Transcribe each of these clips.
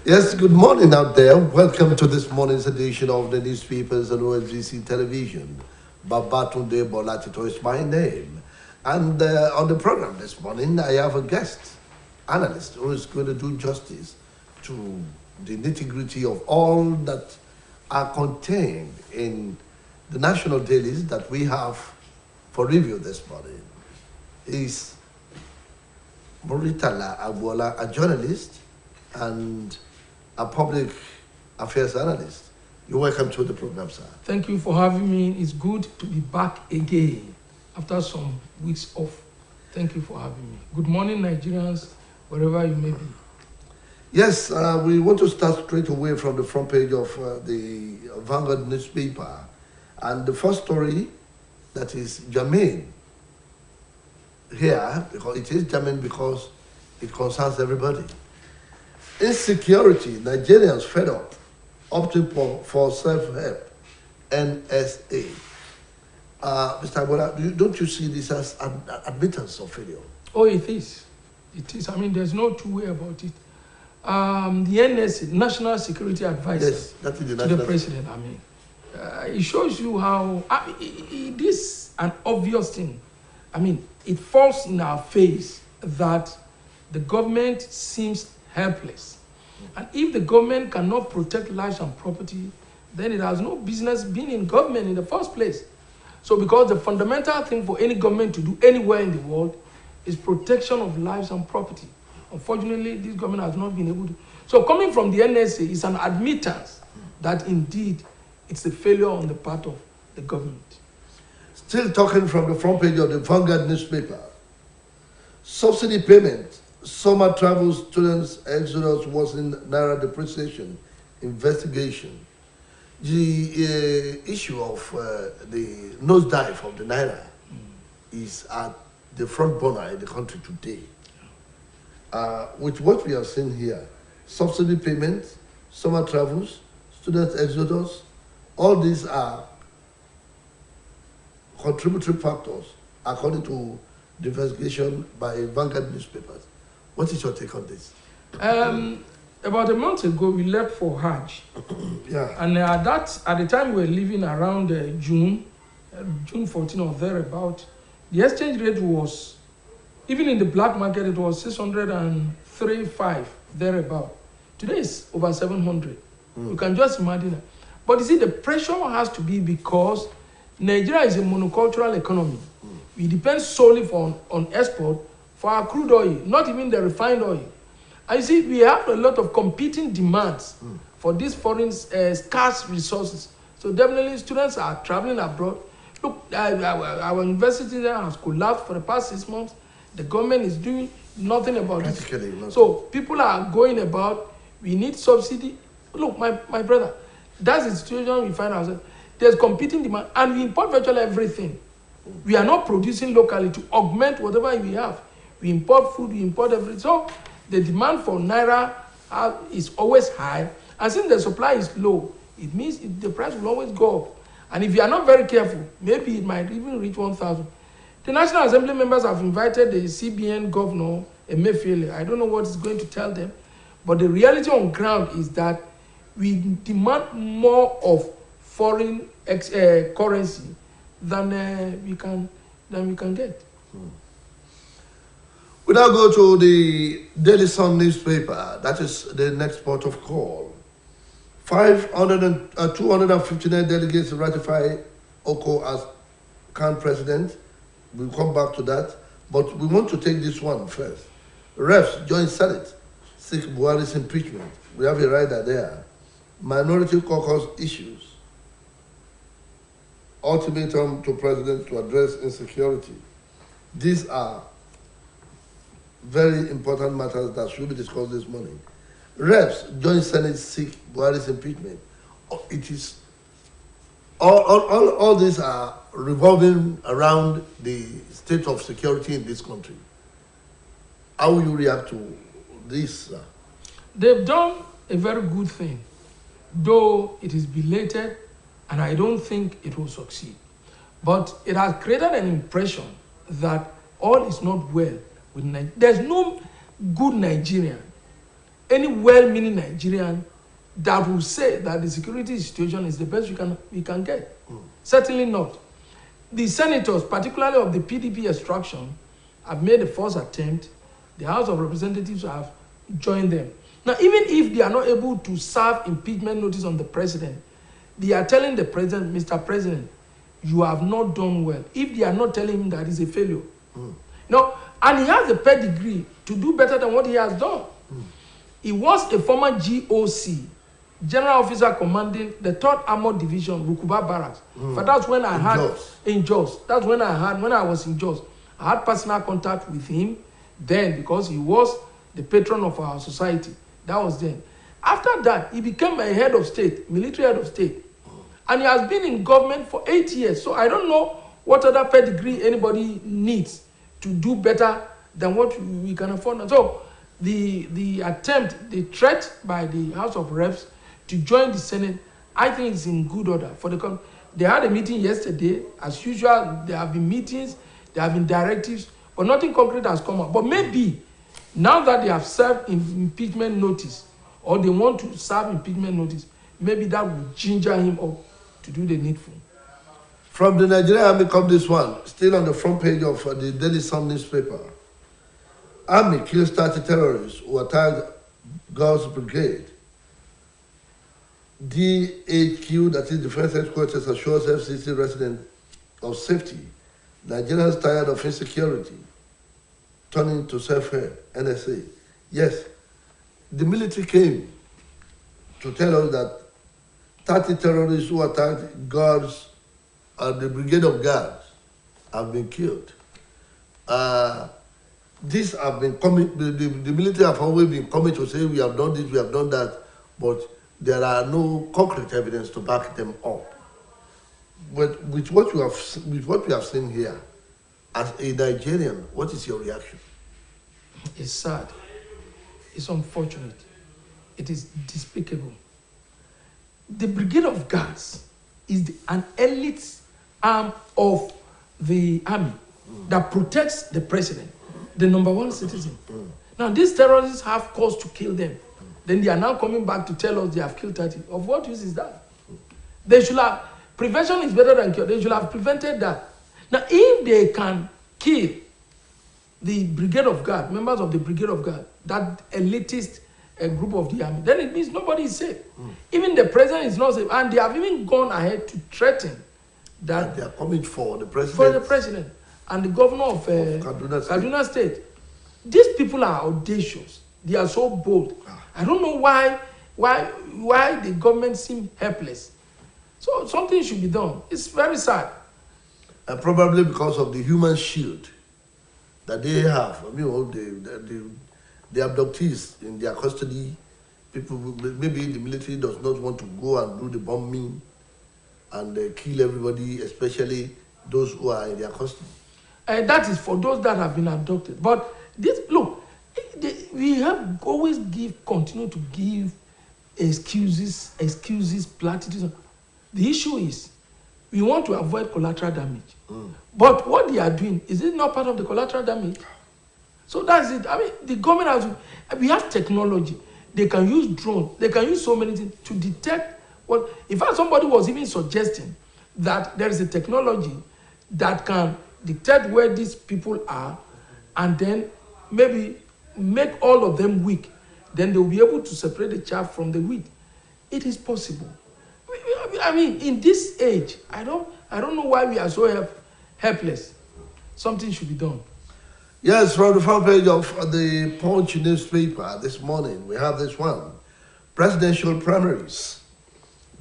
Yes, good morning out there. Welcome to this morning's edition of the newspapers and OSBC television. Babatunde Bolatito is my name. And on the program this morning, I have a guest analyst who is going to do justice to the nitty-gritty of all that are contained in the national dailies that we have for review this morning. He's Moritala Agbola, a journalist and a public affairs analyst. You're welcome to the program, sir. Thank you for having me. It's good to be back again after some weeks off. Thank you for having me. Good morning, Nigerians, wherever you may be. Yes, we want to start straight away from the front page of the Vanguard newspaper. And the first story that is germane here, because it is germane because it concerns everybody. Insecurity, Nigerians fed up, opting for self-help, NSA. Mr. Agbola, don't you see this as an admittance of failure? Oh, it is. It is. I mean, there's no two way about it. The NSA, National Security Advisor, Yes, that is to the president, I mean, it shows you how it is an obvious thing. I mean, it falls in our face that the government seems helpless. And if the government cannot protect lives and property, then it has no business being in government in the first place. So because the fundamental thing for any government to do anywhere in the world is protection of lives and property. Unfortunately, this government has not been able to. So coming from the NSA is an admittance that indeed it's a failure on the part of the government. Still talking from the front page of the Vanguard newspaper. Subsidy payment, summer travel students exodus was in naira depreciation investigation. The issue of the nosedive of the naira is at the front burner in the country today. With what we are seeing here, subsidy payments, summer travels, student exodus, all these are contributory factors according to the investigation by Vanguard newspapers. What is your take on this? About a month ago, we left for Hajj. Yeah. And at the time we were living around June 14 or thereabout, the exchange rate was, even in the black market, it was 603.5 thereabout. Today it's over 700. You can just imagine that. But you see, the pressure has to be because Nigeria is a monocultural economy. We depend solely on export for our crude oil, not even the refined oil. And you see, we have a lot of competing demands for these foreign scarce resources. So definitely students are traveling abroad. Look, our university there has collapsed for the past 6 months. The government is doing nothing about it. So people are going about, we need subsidy. Look, my brother, that's the situation we find ourselves. There's competing demand, and we import virtually everything. We are not producing locally to augment whatever we have. We import food, we import everything. So the demand for naira is always high, and since the supply is low, it means the price will always go up. And if you are not very careful, maybe it might even reach 1,000. The National Assembly members have invited the CBN governor, Emefiele. I don't know what he's going to tell them, but the reality on ground is that we demand more of foreign currency than we can get. We now go to the Daily Sun newspaper. That is the next port of call. 259 delegates ratify Oko as current president. We'll come back to that. But we want to take this one first. Refs join Senate, seek Buhari's impeachment. We have a rider there. Minority caucus issues. Ultimatum to president to address insecurity. These are very important matters that should be discussed this morning. Reps join Senate seek Buhari's impeachment. It is all these are revolving around the state of security in this country. How will you react to this? They've done a very good thing, though it is belated, and I don't think it will succeed. But it has created an impression that all is not well with Nigeria. There's no good Nigerian any well-meaning Nigerian that will say that the security situation is the best we can get. Certainly not. The senators, particularly of the PDP extraction, have made a first attempt. The House of Representatives have joined them. Now, even if they are not able to serve impeachment notice on the president, they are telling the president, Mr. President, you have not done well. If they are not telling him that he's a failure. No, and he has a pedigree to do better than what he has done. He was a former GOC, General Officer Commanding the 3rd Armored Division, Rukuba Barracks. But that's when I had in Jos. That's when I was in Jos. I had personal contact with him then because he was the patron of our society. That was then. After that, he became a head of state, military head of state. And he has been in government for 8 years. So I don't know what other pedigree anybody needs to do better than what we can afford. So the attempt, the threat by the House of Reps to join the Senate, I think is in good order for the country. They had a meeting yesterday. As usual, there have been meetings, there have been directives, but nothing concrete has come out. But maybe now that they have served impeachment notice, or they want to serve impeachment notice, maybe that will ginger him up to do the needful. From the Nigerian Army come this one, still on the front page of the Daily Sun newspaper. Army kills 30 terrorists who attacked Girls Brigade. DHQ, that is Defense Headquarters, assures FCC residents of safety. Nigerians tired of insecurity, turning to self-help, NSA. Yes, the military came to tell us that 30 terrorists who attacked guards and the Brigade of Guards have been killed. These have been coming, the military have always been coming to say we have done this, we have done that, but there are no concrete evidence to back them up. But with what we have seen here, as a Nigerian, what is your reaction? It's sad. It's unfortunate. It is despicable. The Brigade of Guards is an elite arm of the army that protects the president, the #1 citizen. Now, these terrorists have cause to kill them. Then they are now coming back to tell us they have killed 30. Of what use is that? They should have, prevention is better than cure. They should have prevented that. Now, if they can kill the Brigade of Guard, members of the Brigade of Guard, that elitist group of the army, then it means nobody is safe. Even the president is not safe. And they have even gone ahead to threaten that they are coming for the president. For the president and the governor of Kaduna State. These people are audacious. They are so bold. I don't know why the government seems helpless. So something should be done. It's very sad. And probably because of the human shield that they have. I mean, the abductees in their custody, people, maybe the military does not want to go and do the bombing and kill everybody, especially those who are in their custody. That is for those that have been abducted. But this, look, we have always continue to give excuses, platitudes. The issue is we want to avoid collateral damage. But what they are doing, is it not part of the collateral damage? So that's it. I mean, the government we have technology. They can use drones. They can use so many things to detect what. In fact, somebody was even suggesting that there is a technology that can detect where these people are and then maybe make all of them weak. Then they will be able to separate the chaff from the wheat. It is possible. I mean, in this age, I don't know why we are so helpless. Something should be done. Yes, from the front page of the Punch newspaper this morning, we have this one. Presidential primaries.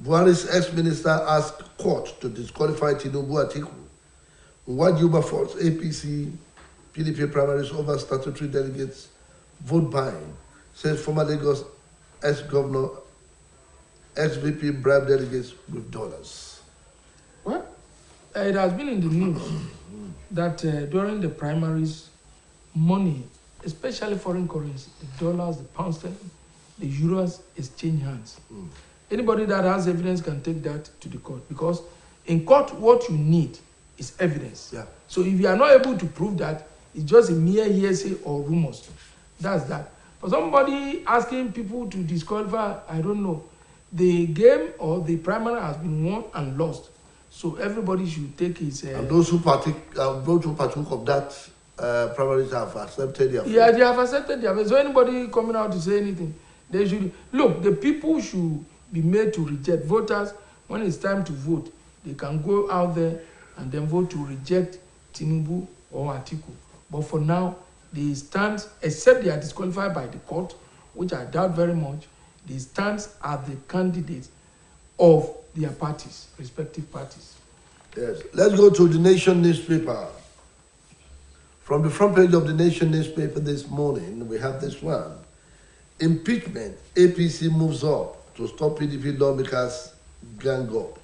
Buhari's ex-minister asked court to disqualify Tinubu Atiku. Nwajuba Force, APC, PDP primaries over statutory delegates, vote buying, says former Lagos ex-governor, ex-VP bribe delegates with dollars. Well, it has been in the news that during the primaries, money, especially foreign currency, the dollars, the pounds, the euros, exchange hands. Anybody that has evidence can take that to the court, because in court, what you need is evidence. Yeah. So if you are not able to prove that, it's just a mere hearsay or rumors. That's that. For somebody asking people to disqualify, I don't know. The game or the primary has been won and lost. So everybody should take his... and those who partook of that primaries have accepted their fate. Yeah, they have accepted their fate. So anybody coming out to say anything, they should... Look, the people should be made to reject. Voters, when it's time to vote, they can go out there and then vote to reject Tinubu or Atiku. But for now, they stand, except they are disqualified by the court, which I doubt very much, they stand as the candidates of their parties, respective parties. Yes. Let's go to the Nation newspaper. From the front page of the Nation newspaper this morning, we have this one. Impeachment, APC moves up to stop PDP lawmakers gang up.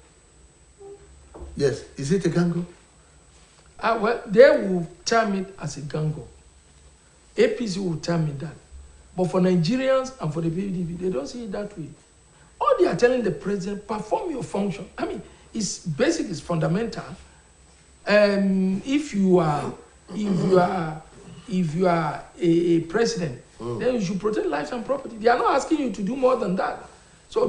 Yes, is it a gang up? Well, they will term it as a gang up. APC will term it that. But for Nigerians and for the PDP, they don't see it that way. All they are telling the president, perform your function. I mean, it's basic, it's fundamental. If you are a president, then you should protect lives and property. They are not asking you to do more than that. So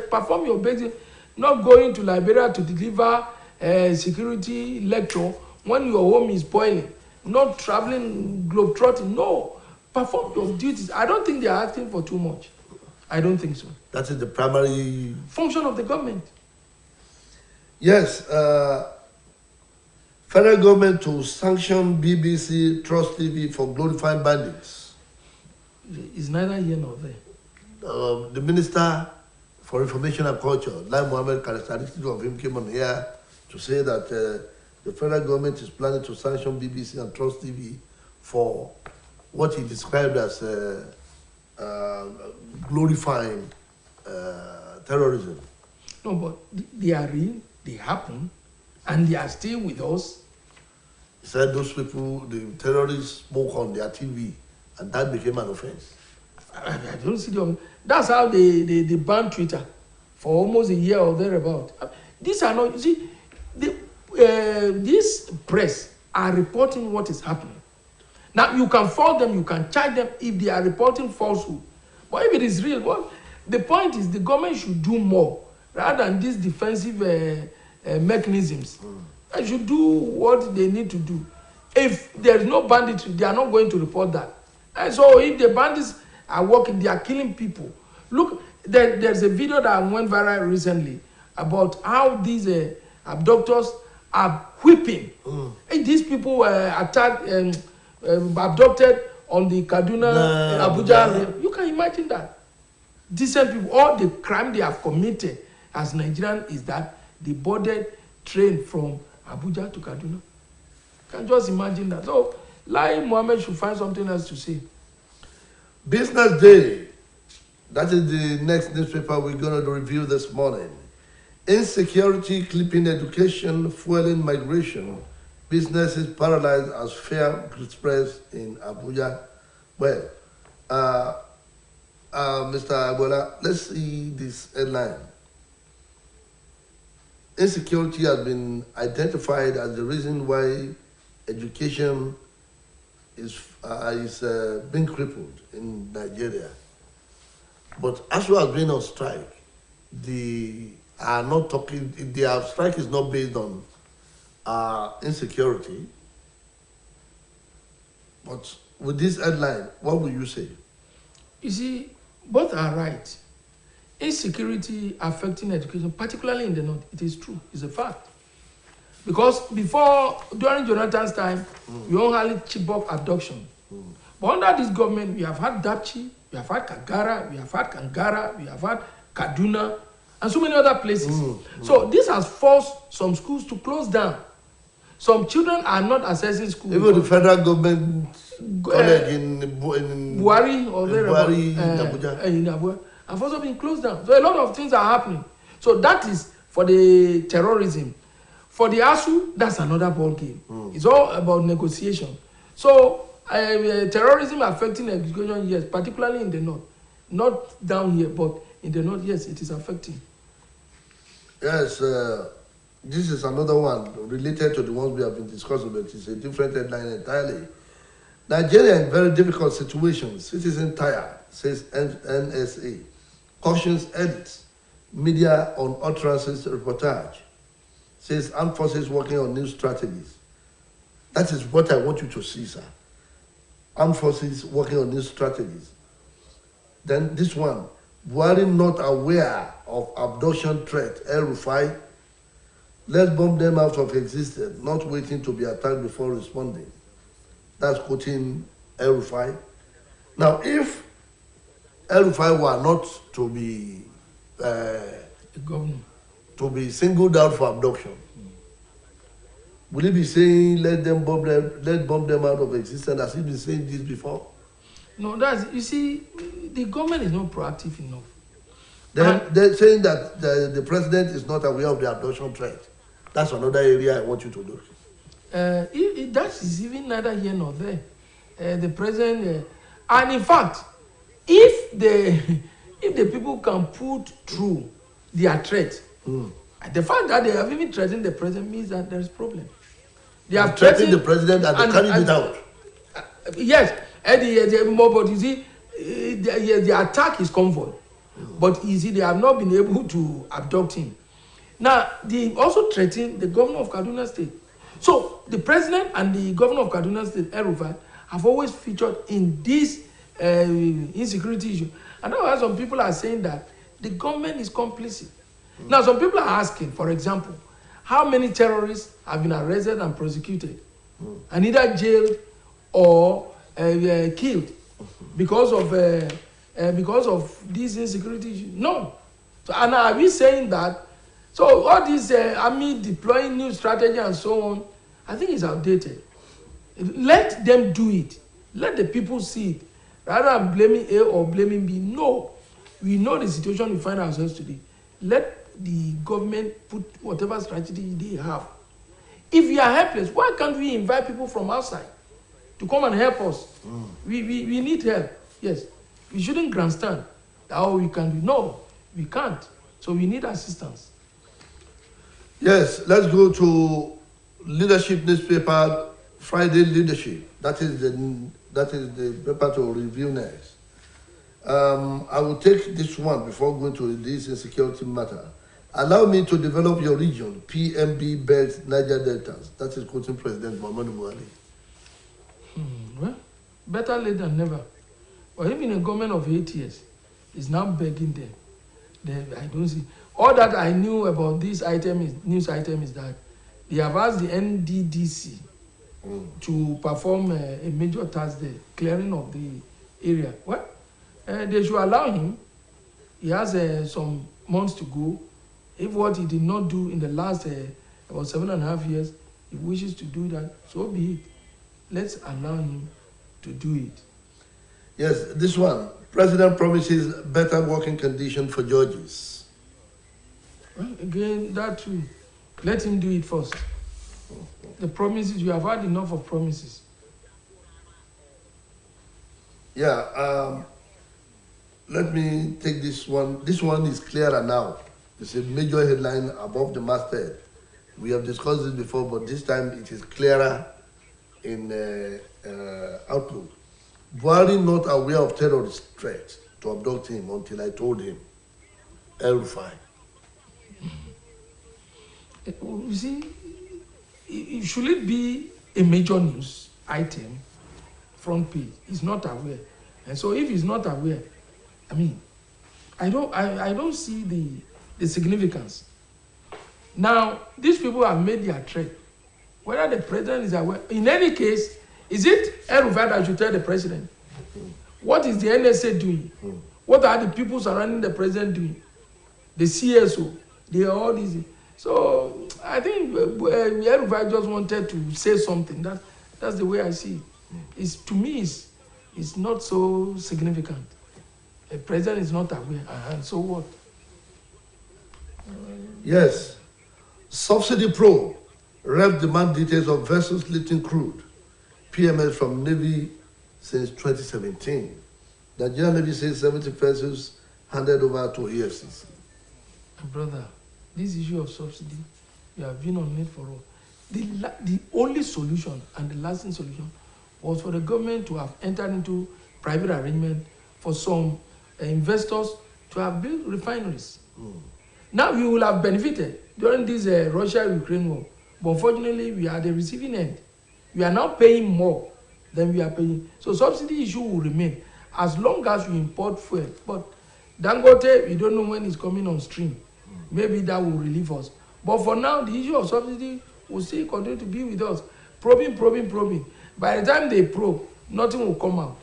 perform your basic. Not going to Liberia to deliver a security lecture when your home is boiling. Not traveling globetrotting. No, perform your duties. I don't think they are asking for too much. I don't think so. That is the primary function of the government. Yes, federal government to sanction BBC Trust TV for glorifying bandits. It's neither here nor there. The Minister for Information and Culture, Lai Mohammed, characteristic of him came on here to say that the federal government is planning to sanction BBC and Trust TV for what he described as glorifying terrorism. No, but they are real, they happen, and they are still with us. He said those people, the terrorists, spoke on their TV, and that became an offense. I don't see them. That's how they banned Twitter for almost a year or thereabout. These are not, you see, this press are reporting what is happening. Now, you can fault them, you can charge them if they are reporting falsehood. But if it is real, well, the point is the government should do more rather than these defensive mechanisms. They should do what they need to do. If there is no banditry, they are not going to report that. And so if the bandits are working, they are killing people. Look, there's a video that went viral recently about how these abductors are whipping. And these people were abducted on the Kaduna, Abuja. You can imagine that. Decent people, all the crime they have committed as Nigerian is that they boarded train from Abuja to Kaduna. You can just imagine that. So, Lai Mohammed should find something else to say. Business Day. That is the next newspaper we're going to review this morning. Insecurity clipping education, fueling migration. Businesses paralyzed as fear spreads in Abuja. Well, Mr. Abuela, let's see this headline. Insecurity has been identified as the reason why education is being crippled in Nigeria. But as we are being on strike, their strike is not based on insecurity. But with this headline, what will you say? You see, both are right. Insecurity affecting education, particularly in the north, it is true, it's a fact. Because during Jonathan's time, we only had Chibok abduction. But under this government, we have had Dapchi, we have had Kagara, we have had Kangara, we have had Kaduna, and so many other places. So this has forced some schools to close down. Some children are not accessing school. Even the federal government college in Buhari or in Abuja. In Abuja have also been closed down. So a lot of things are happening. So that is for the terrorism. For the ASU, that's another ball game. It's all about negotiation. So terrorism affecting education, yes, particularly in the north. Not down here, but in the north, yes, it is affecting. Yes, this is another one related to the ones we have been discussing, but it's a different headline entirely. Nigeria in very difficult situation. Citizen tired, says NSA. Cautions edits. Media on utterances reportage. Says armed forces working on new strategies. That is what I want you to see, sir. Armed forces working on new strategies. Then this one, Buhari not aware of abduction threat, El-Rufai. Let's bomb them out of existence, not waiting to be attacked before responding. That's quoting El-Rufai. Now, if El-Rufai were not to be to be singled out for abduction, will he be saying let bomb them out of existence as he's been saying this before? No, you see, the government is not proactive enough. They're saying that the president is not aware of the abduction threat. That's another area I want you to do. That is even neither here nor there. The president, and in fact, if the people can put through their threat, the fact that they have even threatened the president means that there is problem. They have threatened the president and they carried it out. Yes, but you see, the attack is convoy, but you see, they have not been able to abduct him. Now, they also threatened the governor of Kaduna State. So, the president and the governor of Kaduna State, El-Rufai, have always featured in this insecurity issue. And that's why some people are saying that the government is complicit. Now, some people are asking, for example, how many terrorists have been arrested and prosecuted and either jailed or killed because of this insecurity issue? No. So, and are we saying that? So all this army deploying new strategy and so on, I think is outdated. Let them do it. Let the people see it. Rather than blaming A or blaming B. No. We know the situation we find ourselves today. Let the government put whatever strategy they have. If we are helpless, why can't we invite people from outside to come and help us? We need help. Yes. We shouldn't grandstand how we can do. No, we can't. So we need assistance. Yes, let's go to Leadership newspaper, Friday Leadership. That is the paper to review next. I will take this one before going to this insecurity matter. Allow me to develop your region, PMB begs Niger Deltas. That is quoting President Muhammadu Buhari. Well, better late than never. But even a government of 8 years is now begging them. I don't see. All that I knew about this news item is that they have asked the NDDC to perform a major task there, clearing of the area. Well, they should allow him. He has some months to go. If what he did not do in the last about 7.5 years, he wishes to do that, so be it. Let's allow him to do it. Yes, this one. President promises better working condition for judges. Well, again, that too. Let him do it first. The promises, you have had enough of promises. Yeah, let me take this one. This one is clearer now. It's a major headline above the masthead. We have discussed this before, but this time it is clearer in outlook. Buhari not aware of terrorist threat to abduct him until I told him. El-Rufai. You see, should it be a major news item, front page? He's not aware. And so if he's not aware, I mean, I don't see the significance. Now, these people have made their threat. Whether the president is aware, in any case, is it El-Rufai that should tell the president? What is the NSA doing? What are the people surrounding the president doing? The CSO, they are all these. So I think El-Rufai just wanted to say something. That's the way I see it. To me, it's not so significant. The president is not aware, and so what? Yes. Subsidy probe. Rep demand details of vessels lifting crude. PMS from Navy since 2017. The Nigerian Navy says 70 vessels handed over to EFCC. Brother, this issue of subsidy, we have been on it for all. The only solution and the lasting solution was for the government to have entered into private arrangement for some investors to have built refineries. Now we will have benefited during this Russia-Ukraine war, but unfortunately we are at the receiving end. We are now paying more than we are paying. So subsidy issue will remain as long as we import fuel. But Dangote, we don't know when it's coming on stream. Maybe that will relieve us. But for now, the issue of subsidy will still continue to be with us. Probing. By the time they probe, nothing will come out.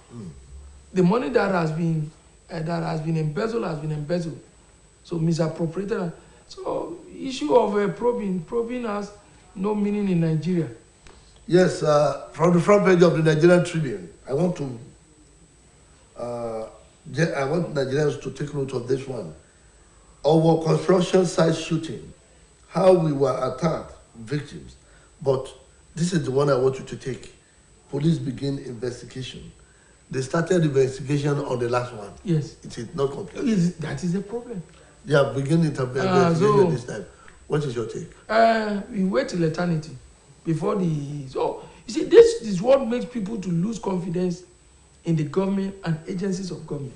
The money that has been embezzled has been embezzled. So misappropriated. So issue of probing has no meaning in Nigeria. Yes, from the front page of the Nigerian Tribune, I want Nigerians to take note of this one. Our construction site shooting, how we were attacked, victims. But this is the one I want you to take. Police begin investigation. They started investigation on the last one. Yes. It is not complete. That is the problem. They are beginning investigation this time. What is your take? We wait till eternity before the... So, you see, this is what makes people to lose confidence in the government and agencies of government.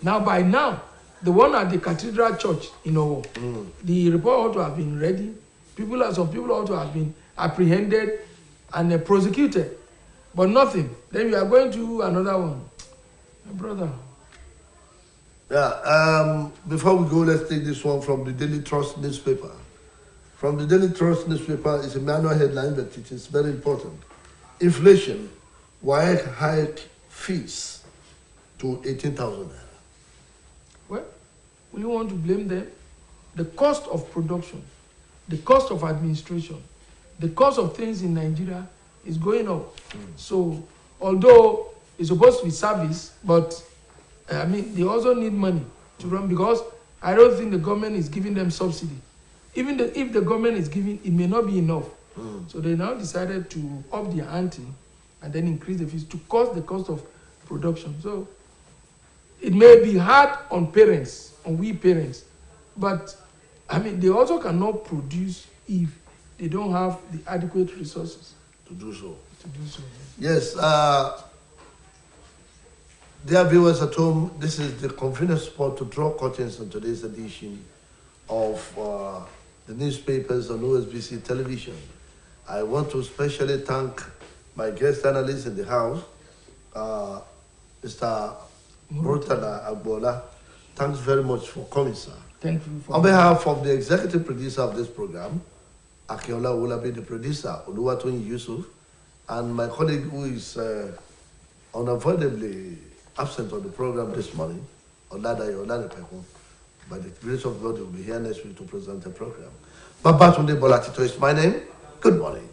Now, by now, the one at the Cathedral Church in Owo, the report ought to have been ready. Some people ought to have been apprehended and prosecuted, but nothing. Then we are going to another one. My brother. Yeah, before we go, let's take this one from the Daily Trust newspaper. From the Daily Trust newspaper, it's a manual headline, but it is very important. Inflation, why hike fees to 18,000 naira? Well, we don't want to blame them. The cost of production, the cost of administration, the cost of things in Nigeria is going up. So, although it's supposed to be service, but I mean, they also need money to run, because I don't think the government is giving them subsidy. Even if the government is giving, it may not be enough. So they now decided to up their ante and then increase the fees to cost the cost of production. So it may be hard on parents, on we parents, but I mean, they also cannot produce if they don't have the adequate resources To do so. Yes. Yes, dear viewers at home, this is the convenient spot to draw curtains on today's edition of the newspapers on OSBC television. I want to especially thank my guest analyst in the house, Mr. Murtala Agbola. Thanks very much for coming, sir. Thank you. On behalf of the executive producer of this program, Akiola Olabi, the producer, Oluwatoyin Yusuf, and my colleague who is unavoidably absent on the program this morning, Oladayo Olanipekun. By the grace of God, he will be here next week to present the program. Babatunde Bolatito is my name. Good morning.